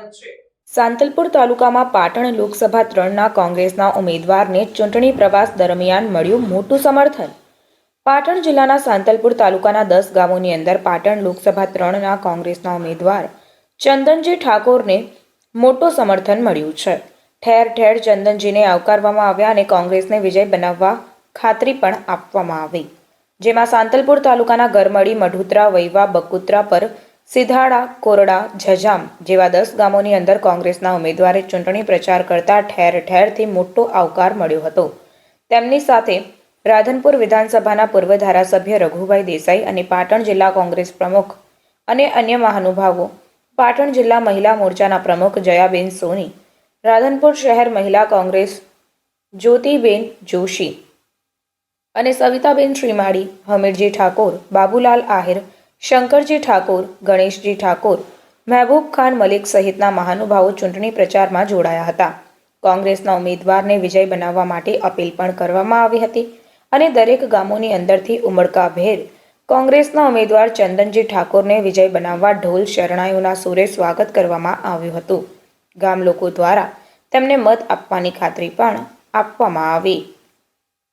સ્વાગત છે। સાંતલપુર તાલુકામાં પાટણ લોકસભા 3ના કોંગ્રેસના ઉમેદવારને ચૂંટણી પ્રવાસ દરમિયાન મળ્યું મોટું સમર્થન। પાટણ જિલ્લાના સાંતલપુર તાલુકાના 10 ગામોની અંદર પાટણ લોકસભા 3ના કોંગ્રેસના ઉમેદવાર ચંદનજી ઠાકોરને મોટું સમર્થન મળ્યું છે। ઠેર ઠેર ચંદનજીને આવકારવામાં આવ્યા અને કોંગ્રેસને વિજય બનાવવા ખાતરી પણ આપવામાં આવી, જેમાં સાંતલપુર તાલુકાના ગરમડી, મઢુત્રા, વૈવા, બકુત્રા પર સિધાડા, કોરડા, ઝજામ જેવા 10 ગામોની અંદર કોંગ્રેસના ઉમેદવારે ચૂંટણી પ્રચાર કરતા ઠેર ઠેરથી મોટો આવકાર મળ્યો હતો। તેમની સાથે રાધનપુર વિધાનસભાના પૂર્વ ધારાસભ્ય રઘુભાઈ દેસાઈ અને પાટણ જિલ્લા કોંગ્રેસ પ્રમુખ અને અન્ય મહાનુભાવો, પાટણ જિલ્લા મહિલા મોરચાના પ્રમુખ જયાબેન સોની, રાધનપુર શહેર મહિલા કોંગ્રેસ જ્યોતિબેન જોશી અને સવિતાબેન શ્રીમાળી, હમીરજી ઠાકોર, બાબુલાલ આહિર, શંકરજી ઠાકોર, ગણેશજી ઠાકોર, મહેબૂબ ખાન મલિક સહિતના મહાનુભાવો ચૂંટણી પ્રચારમાં જોડાયા હતા। કોંગ્રેસના ઉમેદવારને વિજય બનાવવા માટે અપીલ પણ કરવામાં આવી હતી અને દરેક ગામોની અંદરથી ઉમળકાભેર કોંગ્રેસના ઉમેદવાર ચંદનજી ઠાકોરને વિજય બનાવવા ઢોલ શરણાઈઓના સૂરે સ્વાગત કરવામાં આવ્યું હતું। ગામ લોકો દ્વારા તેમને મત આપવાની ખાતરી પણ આપવામાં આવી।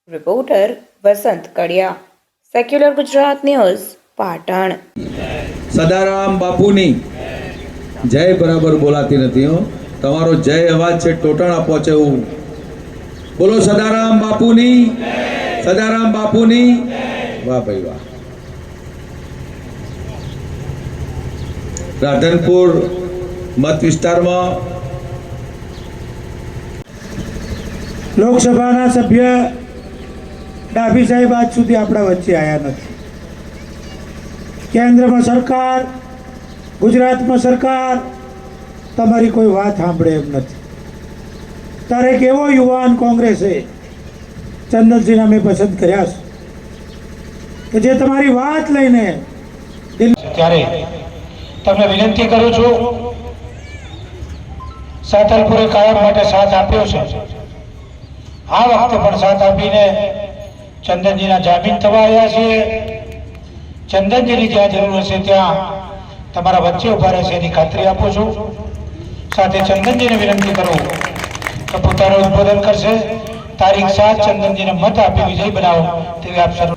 રિપોર્ટર વસંત કડિયા, સેક્યુલર ગુજરાત ન્યૂઝ, પાટણ। સદારામ બાપુની જય બરાબર બોલાતી નથી હો, તમારો જય અવાજ છે ટોટાણા પહોંચે એવું બોલો। સદારામ બાપુની, સદારામ બાપુની, વાહ ભાઈ વાહ। રાધનપુર મત વિસ્તારમાં લોકસભાના સભ્ય ડાભી સાહેબ આજ સુધી આપણા વચ્ચે આવ્યા નથી। કેન્દ્રમાં સરકાર, ગુજરાતમાં સરકાર તમારી કોઈ વાત સાંભળે એમ નથી। ત્યારે એક એવો યુવાન કોંગ્રેસે ચંદનસિંહને મેં પસંદ કર્યા છે કે જે તમારી વાત લઈને ત્યારે તમને વિનંતી કરું છું, સાંતલપુરે કાયમ માટે સાથ આપ્યો છે, આ વખતે પણ સાથ આપીને ચંદનજીના જામીન થવા આવ્યા છીએ। ચંદનજીની જ્યાં જરૂર હશે ત્યાં તમારા વચ્ચે ઉભા રહેશે એની ખાતરી આપું છું। સાથે ચંદનજીને વિનંતી કરું કે પોતાનું ઉદ્બોધન કરશે। તારીખ 7 ચંદનજીને મત આપી વિજય બનાવો તેવી આપ સર્વ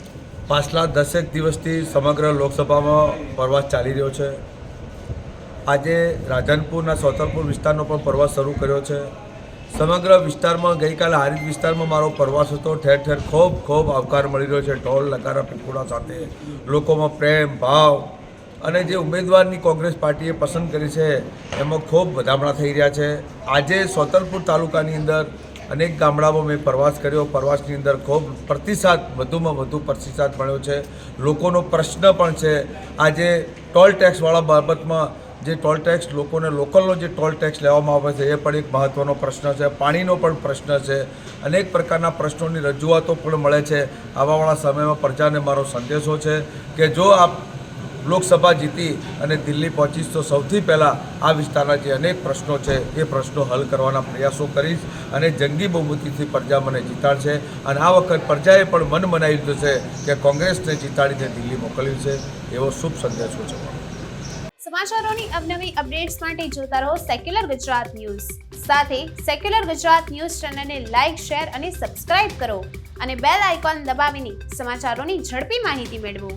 પાછલા 10 દિવસથી સમગ્ર લોકસભામાં પ્રવાસ ચાલી રહ્યો છે। આજે રાધનપુરના સાંતલપુર વિસ્તારનો પણ પ્રવાસ શરૂ કર્યો છે। સમગ્ર વિસ્તારમાં ગઈકાલે હારીજ વિસ્તારમાં મારો પ્રવાસ હતો। ઠેર ઠેર ખૂબ આવકાર મળી રહ્યો છે। ઢોલ નગારા પીપુડા સાથે લોકોમાં પ્રેમ ભાવ અને જે ઉમેદવારની કોંગ્રેસ પાર્ટીએ પસંદ કરી છે એમાં ખૂબ વધામણા થઈ રહ્યા છે। આજે સાંતલપુર તાલુકાની અંદર અનેક ગામડામાં મેં પ્રવાસ કર્યો। પ્રવાસની અંદર ખૂબ પ્રતિસાદ, વધુમાં વધુ પ્રતિસાદ મળ્યો છે। લોકોનો પ્રશ્ન પણ છે આજે ટોલ ટેક્સવાળા બાબતમાં, જે ટોલ ટેક્સ લોકોને લોકલનો જે ટોલ ટેક્સ લેવામાં આવે છે એ પણ એક મહત્ત્વનો પ્રશ્ન છે। પાણીનો પણ પ્રશ્ન છે। અનેક પ્રકારના પ્રશ્નોની રજૂઆતો પણ મળે છે। આવાવાળા સમયમાં પ્રજાને મારો સંદેશો છે કે જો આપ લોકસભા જીતી અને દિલ્હી પહોંચીશ તો સૌથી પહેલાં આ વિસ્તારના જે અનેક પ્રશ્નો છે એ પ્રશ્નો હલ કરવાના પ્રયાસો કરીશ અને જંગી બહુમતીથી પ્રજા મને જીતાડશે અને આ વખત પ્રજાએ પણ મન બનાવી લીધું છે કે કોંગ્રેસને જીતાડીને દિલ્હી મોકલ્યું છે, એવો શુભ સંદેશો છે। સમાચારોની અવનવી અપડેટ્સ માટે જોતા રહો સેક્યુલર ગુજરાત ન્યૂઝ। સાથે સેક્યુલર ગુજરાત ન્યૂઝ ચેનલને લાઇક, શેર અને સબસ્ક્રાઇબ કરો અને બેલ આઇકોન દબાવીને સમાચારોની ઝડપી માહિતી મેળવો।